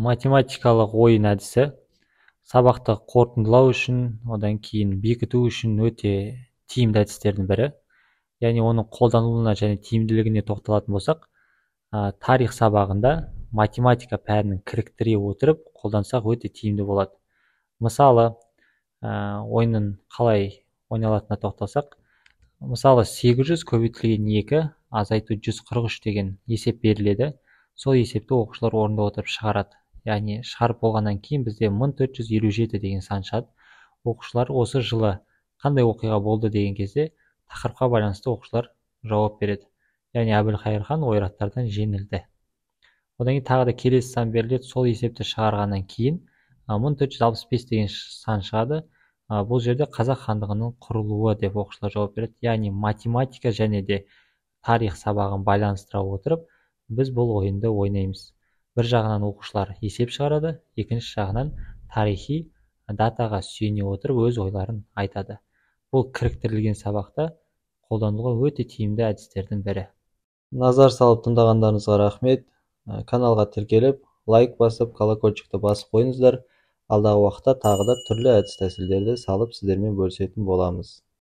математикалық ойын әдісі сабақты қорытындылау үшін, одан кейін бекіту үшін өте тиімді әдістердің бірі. Яғни оның қолданылуына және тиімділігіне тоқталатын болсақ, тарих сабағында математика пәнін кіріктіре отырып қолдансақ өте тиімді болады. Мысалы, ойынның қалай ойналатынына тоқталсақ, мысалы 800 көбейтілген 2 азайту 143 деген есеп беріледі. Сол есепті оқушылар орнында отырып шығарады. Яғни шығарып болғаннан кейін бізде 1457 деген сан шығады. Оқушылар осы жылы қандай оқиға болды деген кезде тақырыпқа байланысты оқушылар жауап береді. Яғни Әбілқайыр хан ойраттардан жеңілді. Одан кейін тағы да келесі сан беріледі. Сол есепті шығарғаннан кейін 1465 деген сан шығады. Бұл жерде қазақ хандығының құрылуы деп оқушылар жауап береді. Яғни математика және де тарих сабағын байланыстыра отырып, біз бұл ойынды ойнаймыз. Бір жағынан оқушылар есеп шығарады, екінші жағынан тарихи датаға сүйене отырып өз ойларын айтады. Бұл кіріктірілген сабақта қолдануға өте тиімді әдістердің бірі. Назар салып тыңдағандарыңызға рахмет. Каналға тіркеліп, лайк басып, колокольчикті басып қойыңыздар. Алдағы уақытта тағы да түрлі әдіс тәсілдерді салып сіздермен бөлісетін боламыз.